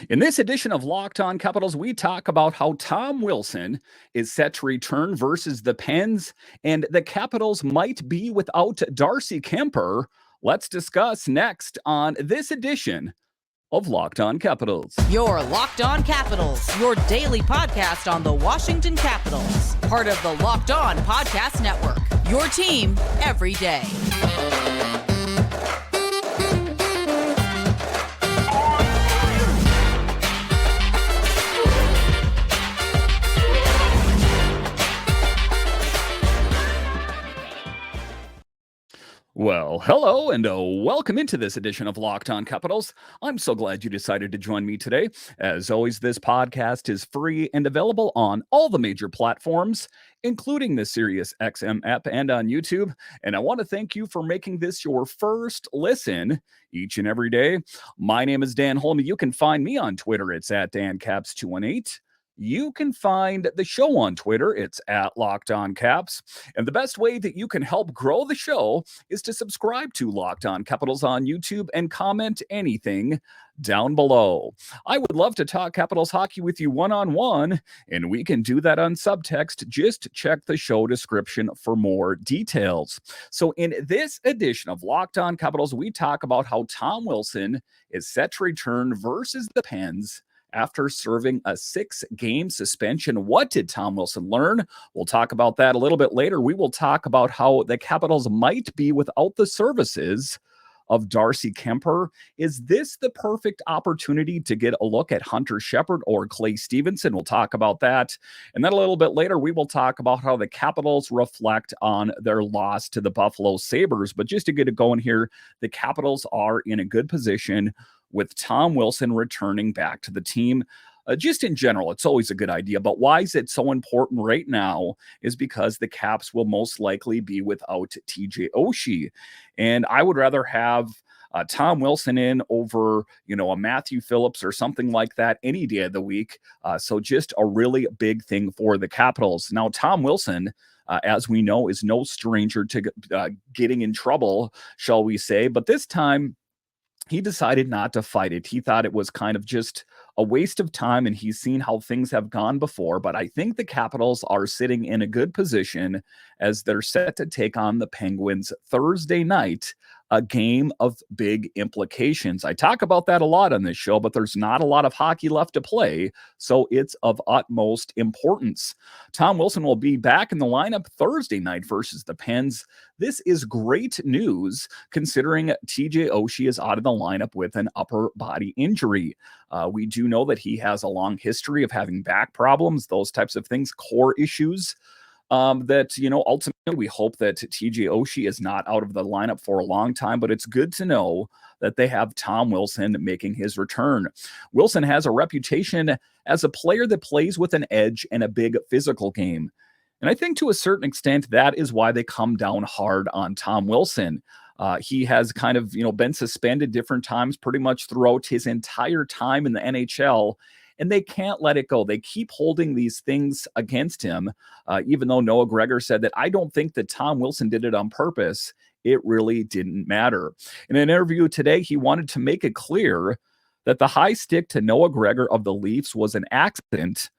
In this edition of Locked On Capitals, we talk about how Tom Wilson is set to return versus the Pens, and the Capitals might be without Darcy Kuemper. Let's discuss next on this edition of Locked On Capitals. Your Locked On Capitals, your daily podcast on the Washington Capitals, part of the Locked On Podcast Network. Your team every day. Well, hello and welcome into this edition of Locked On Capitals. I'm so glad you decided to join me today. As always, this podcast is free and available on all the major platforms, including the SiriusXM app and on YouTube. And I want to thank you for making this your first listen each and every day. My name is Dan Holme. You can find me on Twitter. It's at DanCaps218. You can find the show on Twitter. It's at Locked On Caps. And the best way that you can help grow the show is to subscribe to Locked On Capitals on YouTube and comment anything down below. I would love to talk Capitals hockey with you one-on-one, and we can do that on subtext. Just check the show description for more details. So in this edition of Locked On Capitals, we talk about how Tom Wilson is set to return versus the Pens after serving a 6-game suspension. What did Tom Wilson learn? We'll talk about that a little bit later. We will talk about how the Capitals might be without the services of Darcy Kuemper. Is this the perfect opportunity to get a look at Hunter Shepard or Clay Stevenson? We'll talk about that. And then a little bit later, we will talk about how the Capitals reflect on their loss to the Buffalo Sabres. But just to get it going here, the Capitals are in a good position with Tom Wilson returning back to the team. Just in general, it's always a good idea. But why is it so important right now is because the Caps will most likely be without TJ Oshie. And I would rather have Tom Wilson in over, a Matthew Phillips or something like that any day of the week. So just a really big thing for the Capitals. Now, Tom Wilson, as we know, is no stranger to getting in trouble, shall we say. But this time, he decided not to fight it. He thought it was kind of just a waste of time, and he's seen how things have gone before. But I think the Capitals are sitting in a good position as they're set to take on the Penguins Thursday night, a game of big implications. I talk about that a lot on this show, but there's not a lot of hockey left to play, so it's of utmost importance. Tom Wilson will be back in the lineup Thursday night versus the Pens. This is great news considering TJ Oshie is out of the lineup with an upper body injury. We do know that he has a long history of having back problems, those types of things, core issues. Ultimately we hope that TJ Oshie is not out of the lineup for a long time, but it's good to know that they have Tom Wilson making his return. Wilson has a reputation as a player that plays with an edge and a big physical game. And I think to a certain extent, that is why they come down hard on Tom Wilson. He has kind of, been suspended different times pretty much throughout his entire time in the NHL. And they can't let it go. They keep holding these things against him, even though Noah Gregor said that I don't think that Tom Wilson did it on purpose. It really didn't matter. In an interview today, he wanted to make it clear that the high stick to Noah Gregor of the Leafs was an accident.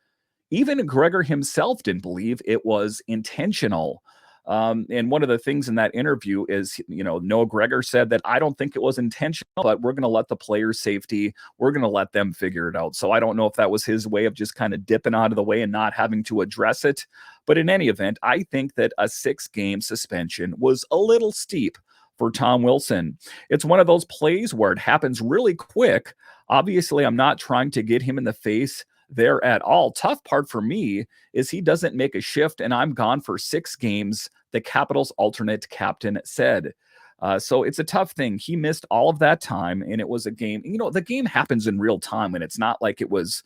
Even Gregor himself didn't believe it was intentional. And one of the things in that interview is, Noah Gregor said that I don't think it was intentional, but we're going to let the players' safety, we're going to let them figure it out. So I don't know if that was his way of just kind of dipping out of the way and not having to address it. But in any event, I think that a 6-game suspension was a little steep for Tom Wilson. It's one of those plays where it happens really quick. Obviously, I'm not trying to get him in the face there at all. Tough part for me is he doesn't make a shift and I'm gone for 6 games, the Capitals alternate captain said. So it's a tough thing. He missed all of that time, and it was a game. The game happens in real time, and it's not like it was,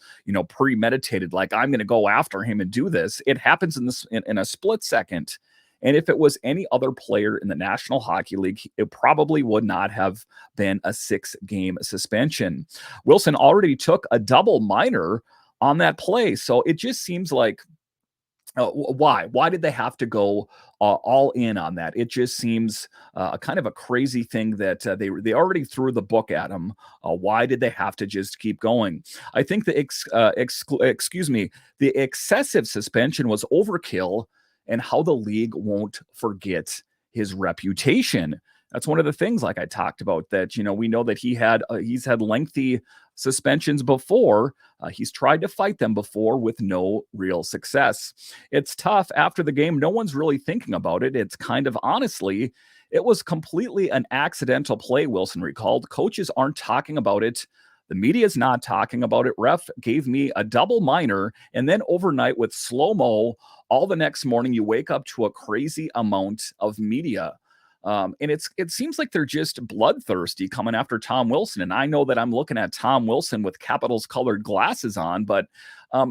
premeditated, like I'm going to go after him and do this. It happens in a split second. And if it was any other player in the National Hockey League, it probably would not have been a 6-game suspension. Wilson already took a double minor on that play. So it just seems like Why? Why did they have to go all in on that? It just seems kind of a crazy thing that they already threw the book at him. Why did they have to just keep going? I think the excessive suspension was overkill, and how the league won't forget his reputation. That's one of the things, like I talked about, that we know that he's had lengthy suspensions before. He's tried to fight them before with no real success. It's tough after the game. No one's really thinking about it. It's kind of honestly, it was completely an accidental play, Wilson recalled. Coaches aren't talking about it. The media is not talking about it. Ref gave me a double minor, and then overnight with slow mo, all the next morning you wake up to a crazy amount of media. And it seems like they're just bloodthirsty coming after Tom Wilson. And I know that I'm looking at Tom Wilson with Capitals colored glasses on, but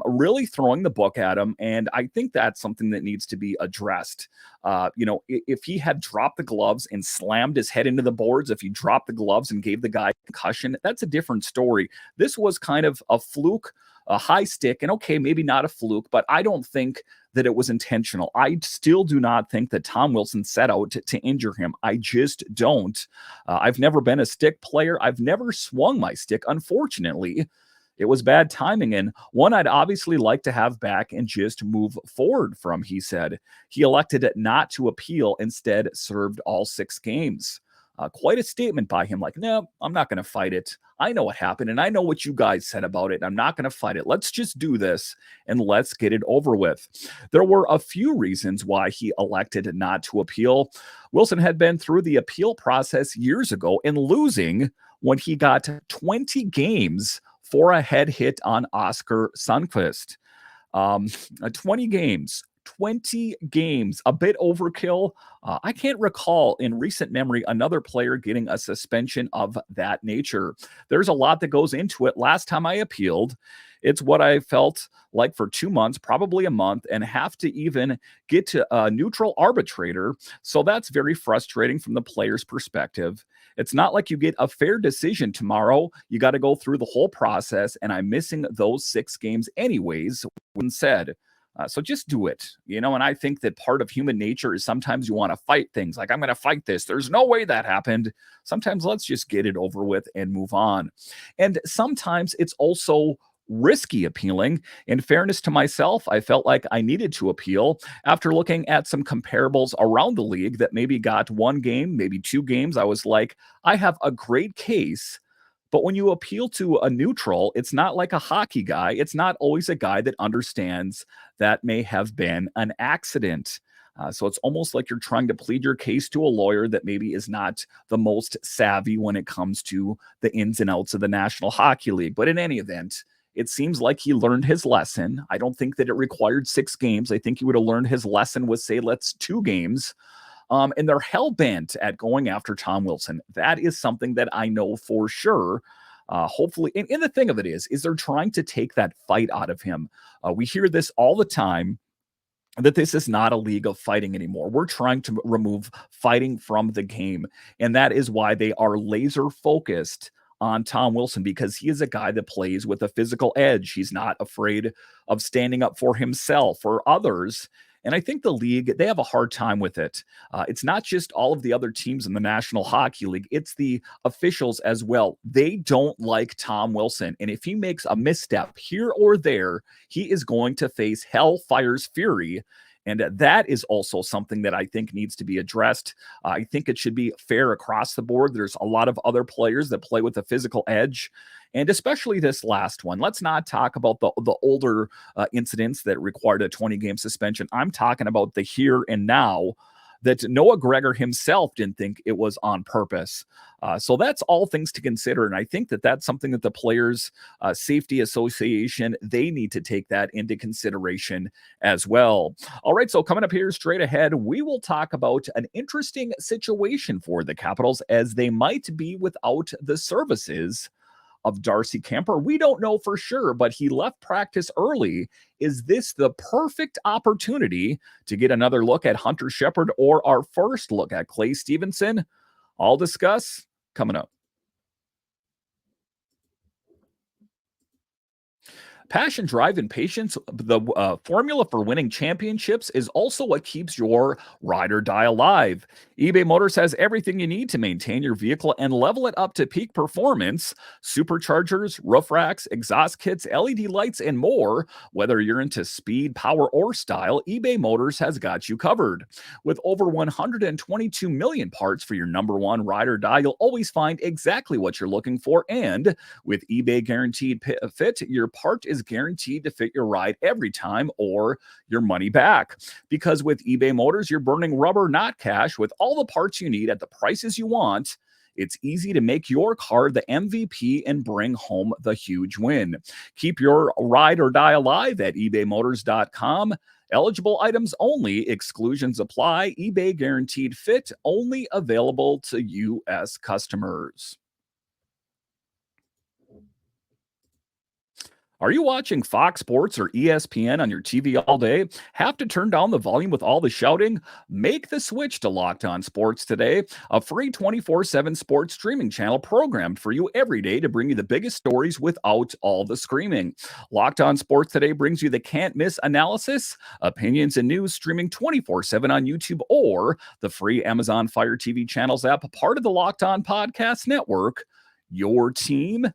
really throwing the book at him. And I think that's something that needs to be addressed. If he had dropped the gloves and slammed his head into the boards, if he dropped the gloves and gave the guy a concussion, that's a different story. This was kind of a fluke, a high stick, and okay, maybe not a fluke, but I don't think that it was intentional. I still do not think that Tom Wilson set out to injure him. I just don't. I've never been a stick player. I've never swung my stick, unfortunately. It was bad timing, and one I'd obviously like to have back and just move forward from, he said. He elected not to appeal, instead served all 6 games. Quite a statement by him, like, no, I'm not going to fight it. I know what happened, and I know what you guys said about it. I'm not going to fight it. Let's just do this, and let's get it over with. There were a few reasons why he elected not to appeal. Wilson had been through the appeal process years ago and losing when he got 20 games for a head hit on Oscar Sundqvist. 20 games. 20 games, a bit overkill. I can't recall in recent memory another player getting a suspension of that nature. There's a lot that goes into it. Last time I appealed, it's what I felt like for 2 months, probably a month, and have to even get to a neutral arbitrator. So that's very frustrating from the player's perspective. It's not like you get a fair decision tomorrow. You got to go through the whole process, and I'm missing those 6 games anyways, when said. So just do it, and I think that part of human nature is sometimes you want to fight things like, I'm going to fight this. There's no way that happened. Sometimes let's just get it over with and move on. And sometimes it's also risky appealing. In fairness to myself, I felt like I needed to appeal after looking at some comparables around the league that maybe got 1 game, maybe 2 games. I was like, I have a great case. But when you appeal to a neutral, it's not like a hockey guy. It's not always a guy that understands that may have been an accident. So it's almost like you're trying to plead your case to a lawyer that maybe is not the most savvy when it comes to the ins and outs of the National Hockey League. But in any event, it seems like he learned his lesson. I don't think that it required 6 games. I think he would have learned his lesson with, say, let's 2 games. And they're hell-bent at going after Tom Wilson. That is something that I know for sure. Hopefully, and the thing of it is they're trying to take that fight out of him. We hear this all the time, that this is not a league of fighting anymore. We're trying to remove fighting from the game. And that is why they are laser focused on Tom Wilson, because he is a guy that plays with a physical edge. He's not afraid of standing up for himself or others. And I think the league, they have a hard time with it. It's not just all of the other teams in the National Hockey League. It's the officials as well. They don't like Tom Wilson. And if he makes a misstep here or there, he is going to face hellfire's fury. And that is also something that I think needs to be addressed. I think it should be fair across the board. There's a lot of other players that play with a physical edge, and especially this last one. Let's not talk about the older incidents that required a 20-game suspension. I'm talking about the here and now, that Noah Gregor himself didn't think it was on purpose. So that's all things to consider. And I think that that's something that the Players Safety Association, they need to take that into consideration as well. All right, so coming up here straight ahead, we will talk about an interesting situation for the Capitals, as they might be without the services of Darcy Kuemper. We don't know for sure, but he left practice early. Is this the perfect opportunity to get another look at Hunter Shepard, or our first look at Clay Stevenson? I'll discuss coming up. Passion, drive, and patience, the formula for winning championships, is also what keeps your ride or die alive. eBay Motors has everything you need to maintain your vehicle and level it up to peak performance: superchargers, roof racks, exhaust kits, LED lights, and more. Whether you're into speed, power, or style, eBay Motors has got you covered. With over 122 million parts for your number one ride or die, you'll always find exactly what you're looking for. And with eBay Guaranteed Fit, your part is guaranteed to fit your ride every time, or your money back. Because with eBay Motors, you're burning rubber, not cash. With all the parts you need at the prices you want, it's easy to make your car the MVP and bring home the huge win. Keep your ride or die alive at ebaymotors.com. Eligible items only. Exclusions apply. eBay Guaranteed Fit only available to U.S. customers. Are you watching Fox Sports or ESPN on your TV all day? Have to turn down the volume with all the shouting? Make the switch to Locked On Sports today, a free 24/7 sports streaming channel programmed for you every day to bring you the biggest stories without all the screaming. Locked On Sports today brings you the can't-miss analysis, opinions, and news streaming 24/7 on YouTube or the free Amazon Fire TV channels app, part of the Locked On Podcast Network. Your team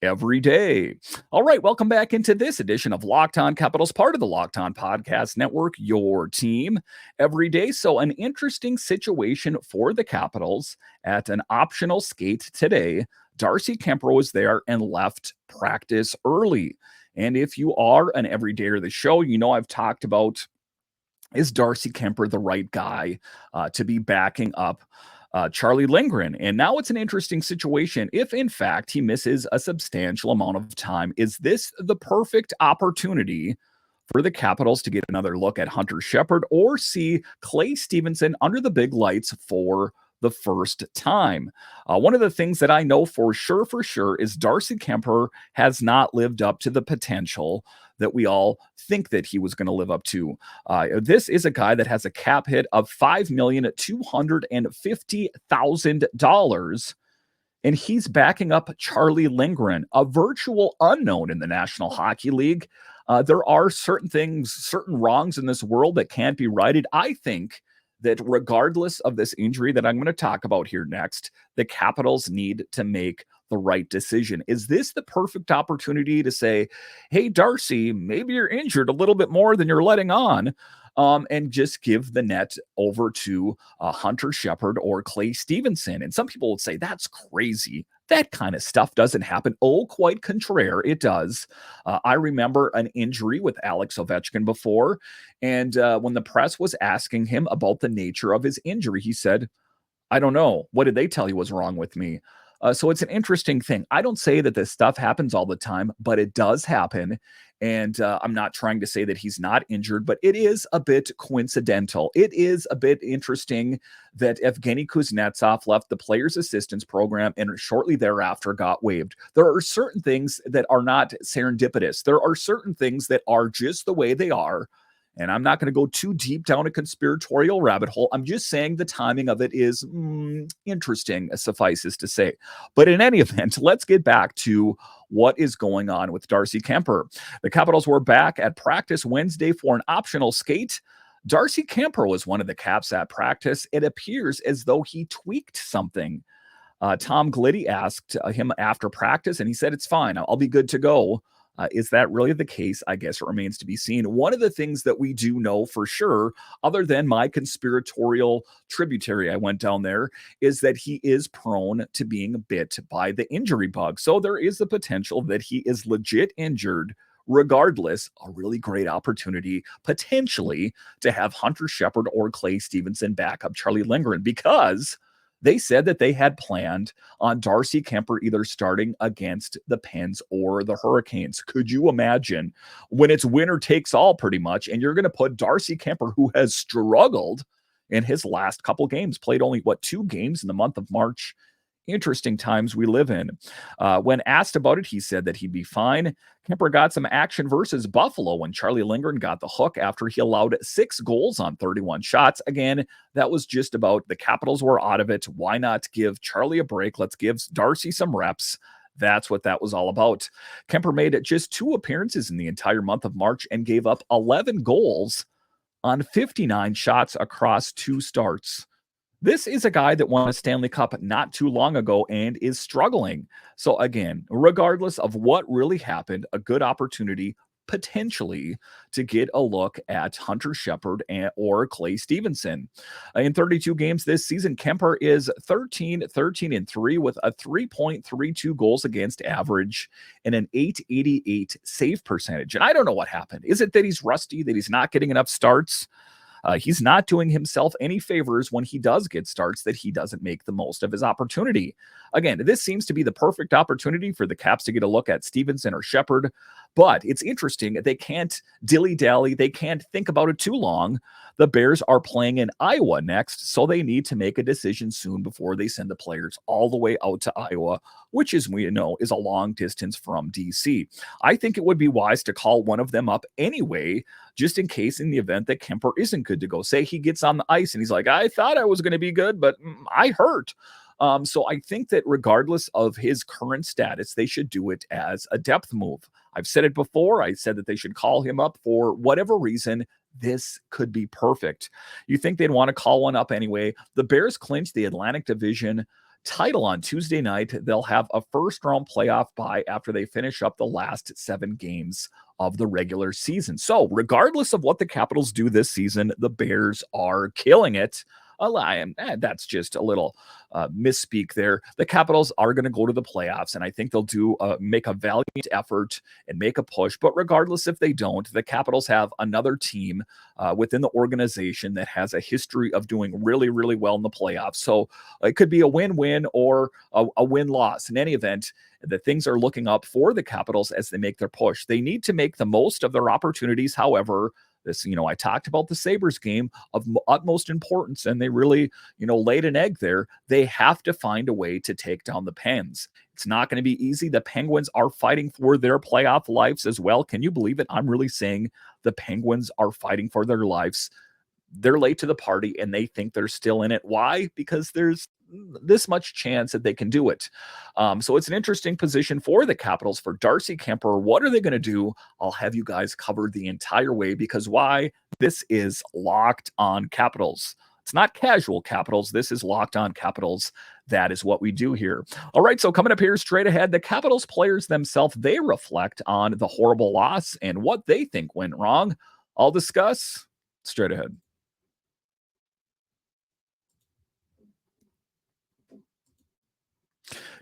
every day. All right, welcome back into this edition of Locked On Capitals, part of the Locked On Podcast Network, your team every day. So an interesting situation for the Capitals at an optional skate today. Darcy Kuemper was there and left practice early. And if you are an everydayer of the show, you know I've talked about, is Darcy Kuemper the right guy to be backing up Charlie Lindgren? And now it's an interesting situation. If in fact he misses a substantial amount of time, is this the perfect opportunity for the Capitals to get another look at Hunter Shepard or see Clay Stevenson under the big lights for the first time? One of the things that I know for sure is Darcy Kuemper has not lived up to the potential that we all think that he was going to live up to. This is a guy that has a cap hit of $5,250,000, and he's backing up Charlie Lindgren, a virtual unknown in the National Hockey League. There are certain things, certain wrongs in this world that can't be righted. I think that regardless of this injury that I'm going to talk about here next, the Capitals need to make the right decision. Is this the perfect opportunity to say, hey, Darcy, maybe you're injured a little bit more than you're letting on, and just give the net over to Hunter Shepard or Clay Stevenson? And some people would say, that's crazy. That kind of stuff doesn't happen. Oh, quite contraire, it does. I remember an injury with Alex Ovechkin before, and when the press was asking him about the nature of his injury, he said, I don't know. What did they tell you was wrong with me? So it's an interesting thing. I don't say that this stuff happens all the time, but it does happen. And I'm not trying to say that he's not injured, but it is a bit coincidental. It is a bit interesting that Evgeny Kuznetsov left the Players Assistance Program and shortly thereafter got waived. There are certain things that are not serendipitous. There are certain things that are just the way they are. And I'm not going to go too deep down a conspiratorial rabbit hole. I'm just saying the timing of it is interesting, suffices to say. But in any event, let's get back to what is going on with Darcy Kuemper. The Capitals were back at practice Wednesday for an optional skate. Darcy Kuemper was one of the Caps at practice. It appears as though he tweaked something. Tom Gliddy asked him after practice, and he said, it's fine. I'll be good to go. Is that really the case? I guess it remains to be seen. One of the things that we do know for sure, other than my conspiratorial tributary I went down there, is that he is prone to being bit by the injury bug. So there is the potential that he is legit injured. Regardless, a really great opportunity potentially to have Hunter Shepard or Clay Stevenson back up Charlie Lindgren, because they said that they had planned on Darcy Kuemper either starting against the Pens or the Hurricanes. Could you imagine when it's winner takes all pretty much, and you're going to put Darcy Kuemper, who has struggled in his last couple games, played only, 2 games in the month of March? Interesting times we live in. When asked about it, he said that he'd be fine. Kuemper got some action versus Buffalo when Charlie Lindgren got the hook after he allowed 6 goals on 31 shots. Again, that was just about the Capitals were out of it. Why not give Charlie a break? Let's give Darcy some reps. That's what that was all about. Kemper made just 2 appearances in the entire month of March and gave up 11 goals on 59 shots across 2 starts. This is a guy that won a Stanley Cup not too long ago and is struggling. So, again, regardless of what really happened, a good opportunity potentially to get a look at Hunter Shepard or Clay Stevenson. In 32 games this season, Kemper is 13-13-3 with a 3.32 goals against average and an 888 save percentage. And I don't know what happened. Is it that he's rusty, that he's not getting enough starts? He's not doing himself any favors when he does get starts, that he doesn't make the most of his opportunity. Again, this seems to be the perfect opportunity for the Caps to get a look at Stevenson or Shepard, but it's interesting. They can't dilly-dally. They can't think about it too long. The Bears are playing in Iowa next, so they need to make a decision soon before they send the players all the way out to Iowa, which, as we know, is a long distance from D.C. I think it would be wise to call one of them up anyway, just in case, in the event that Kemper isn't good to go. Say he gets on the ice and he's like, I thought I was going to be good, but I hurt. So I think that regardless of his current status, they should do it as a depth move. I've said it before. I said that they should call him up for whatever reason. This could be perfect. You think they'd want to call one up anyway. The Bears clinched the Atlantic Division title on Tuesday night. They'll have a first-round playoff bye after they finish up the last 7 games of the regular season. So regardless of what the Capitals do this season, the Bears are killing it. That's just a little misspeak there. The Capitals are going to go to the playoffs, and I think they'll make a valiant effort and make a push. But regardless if they don't, the Capitals have another team within the organization that has a history of doing really, really well in the playoffs. So it could be a win-win or a win-loss. In any event, the things are looking up for the Capitals as they make their push. They need to make the most of their opportunities. However, I talked about the Sabres game of utmost importance, and they really, laid an egg there. They have to find a way to take down the Pens. It's not going to be easy. The Penguins are fighting for their playoff lives as well. Can you believe it? I'm really saying the Penguins are fighting for their lives. They're late to the party and they think they're still in it. Why? Because there's this much chance that they can do it. So it's an interesting position for the Capitals. For Darcy Kuemper, what are they going to do? I'll have you guys covered the entire way, because why? This is Locked On Capitals. It's not casual Capitals. This is Locked On Capitals. That is what we do here. All right, so coming up here straight ahead, the Capitals players themselves, they reflect on the horrible loss and what they think went wrong. I'll discuss straight ahead.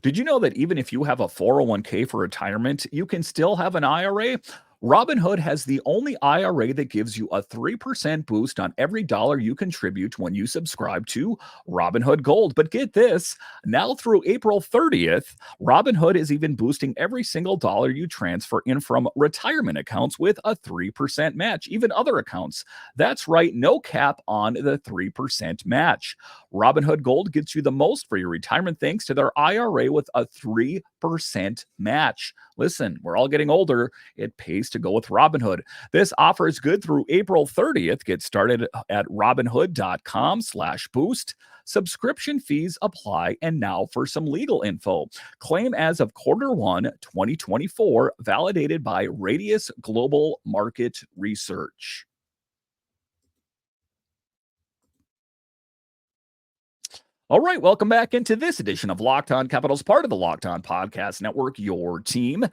Did you know that even if you have a 401k for retirement, you can still have an IRA? Robinhood has the only IRA that gives you a 3% boost on every dollar you contribute when you subscribe to Robinhood Gold. But get this, now through April 30th, Robinhood is even boosting every single dollar you transfer in from retirement accounts with a 3% match, even other accounts. That's right, no cap on the 3% match. Robinhood Gold gets you the most for your retirement thanks to their IRA with a 3% match. Listen, we're all getting older. It pays to go with Robinhood. This offer is good through April 30th. Get started at robinhood.com/boost. Subscription fees apply. And now for some legal info. Claim as of Q1 2024, validated by Radius Global Market Research. All right, welcome back into this edition of Locked On Capitals, part of the Locked On Podcast Network, your team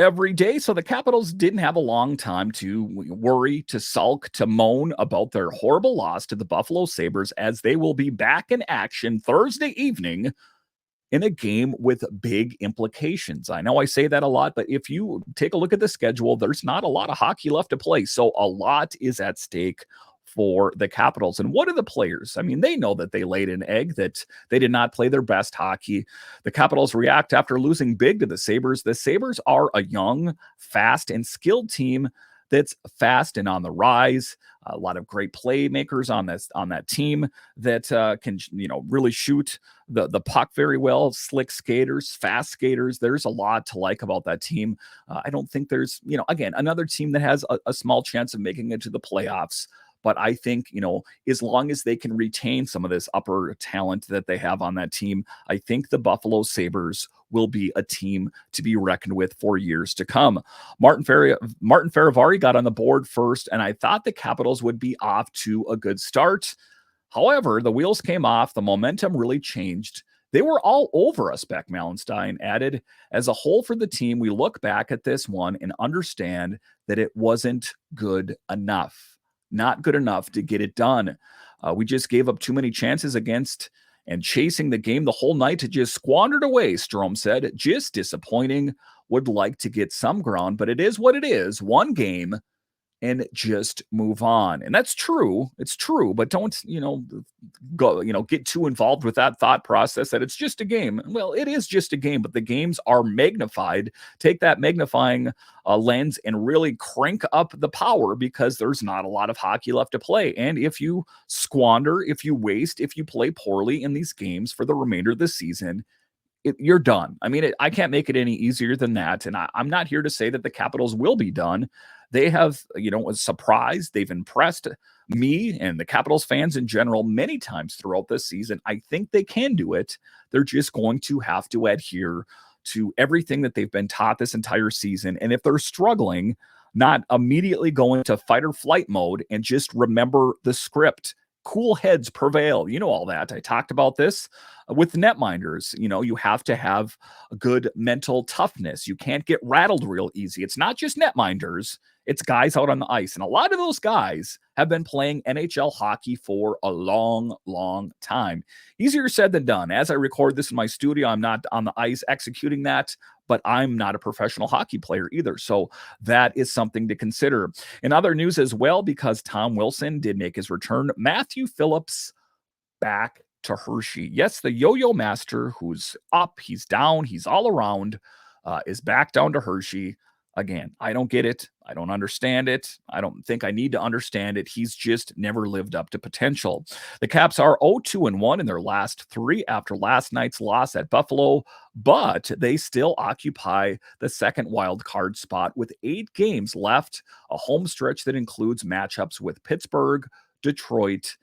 every day. So the Capitals didn't have a long time to worry, to sulk, to moan about their horrible loss to the Buffalo Sabres, as they will be back in action Thursday evening in a game with big implications. I know I say that a lot, but if you take a look at the schedule, there's not a lot of hockey left to play. So a lot is at stake for the Capitals. And what are the players? I mean, they know that they laid an egg, that they did not play their best hockey. The Capitals react after losing big to the Sabres. The Sabres are a young, fast, and skilled team that's fast and on the rise. A lot of great playmakers on that team that can really shoot the puck very well. Slick skaters, fast skaters. There's a lot to like about that team. I don't think there's again, another team that has a small chance of making it to the playoffs. But I think, as long as they can retain some of this upper talent that they have on that team, I think the Buffalo Sabres will be a team to be reckoned with for years to come. Martin Faravari got on the board first, and I thought the Capitals would be off to a good start. However, the wheels came off. The momentum really changed. They were all over us, Beck Malenstein added. As a whole for the team, we look back at this one and understand that it wasn't good enough. Not good enough to get it done. We just gave up too many chances against and chasing the game the whole night to just squandered away, Strome said. Just disappointing. Would like to get some ground, but it is what it is. One game and just move on. And that's true. It's true, but don't, get too involved with that thought process that it's just a game. Well, it is just a game, but the games are magnified. Take that magnifying lens and really crank up the power, because there's not a lot of hockey left to play. And if you squander, if you waste, if you play poorly in these games for the remainder of the season, you're done. I mean, I can't make it any easier than that. And I'm not here to say that the Capitals will be done. They have, surprised. They've impressed me and the Capitals fans in general many times throughout this season. I think they can do it. They're just going to have to adhere to everything that they've been taught this entire season. And if they're struggling, not immediately go into fight or flight mode and just remember the script. Cool heads prevail. You know all that. I talked about this with netminders. You have to have a good mental toughness. You can't get rattled real easy. It's not just netminders. It's guys out on the ice. And a lot of those guys have been playing NHL hockey for a long, long time. Easier said than done. As I record this in my studio, I'm not on the ice executing that, but I'm not a professional hockey player either. So that is something to consider. In other news as well, because Tom Wilson did make his return, Matthew Phillips back to Hershey. Yes, the yo-yo master, who's up, he's down, he's all around, is back down to Hershey. Again, I don't get it. I don't understand it. I don't think I need to understand it. He's just never lived up to potential. The Caps are 0-2-1 in their last three after last night's loss at Buffalo, but they still occupy the second wild card spot with 8 games left, a home stretch that includes matchups with Pittsburgh, Detroit,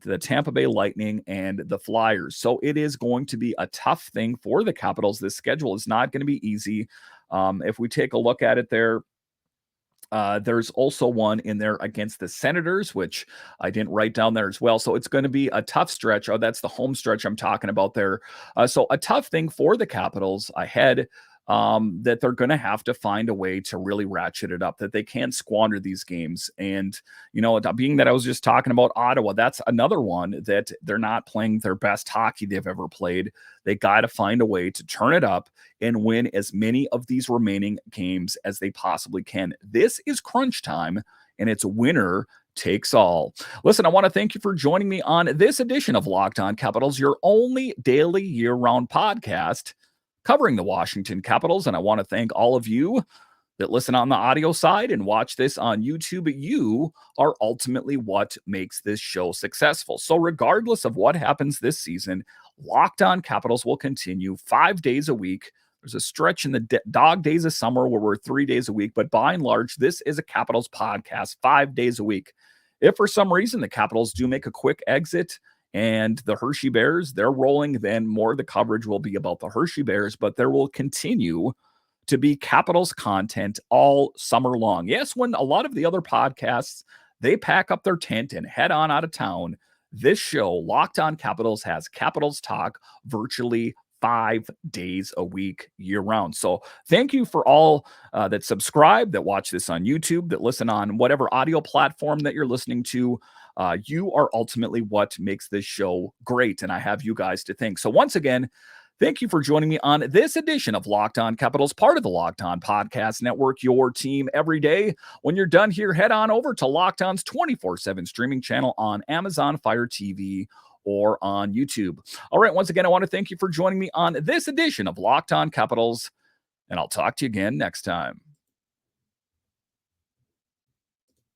the Tampa Bay Lightning, and the Flyers. So it is going to be a tough thing for the Capitals. This schedule is not going to be easy. If we take a look at it there's also one in there against the Senators, which I didn't write down there as well. So it's going to be a tough stretch. Oh, that's the home stretch I'm talking about there. So a tough thing for the Capitals ahead, that they're going to have to find a way to really ratchet it up, that they can't squander these games. And, being that I was just talking about Ottawa, that's another one that they're not playing their best hockey they've ever played. They got to find a way to turn it up and win as many of these remaining games as they possibly can. This is crunch time, and it's winner takes all. Listen, I want to thank you for joining me on this edition of Locked On Capitals, your only daily year-round podcast covering the Washington Capitals. And I want to thank all of you that listen on the audio side and watch this on YouTube. You are ultimately what makes this show successful. So regardless of what happens this season, Locked On Capitals will continue 5 days a week. There's a stretch in the dog days of summer where we're 3 days a week, but by and large, this is a Capitals podcast 5 days a week. If for some reason the Capitals do make a quick exit and the Hershey Bears, they're rolling, then more of the coverage will be about the Hershey Bears, but there will continue to be Capitals content all summer long. Yes, when a lot of the other podcasts, they pack up their tent and head on out of town, this show, Locked On Capitals, has Capitals talk virtually 5 days a week year round. So thank you for all that subscribe, that watch this on YouTube, that listen on whatever audio platform that you're listening to. You are ultimately what makes this show great, and I have you guys to thank. So once again, thank you for joining me on this edition of Locked On Capitals, part of the Locked On Podcast Network, your team every day. When you're done here, head on over to Locked On's 24/7 streaming channel on Amazon Fire TV or on YouTube. All right, once again, I want to thank you for joining me on this edition of Locked On Capitals, and I'll talk to you again next time.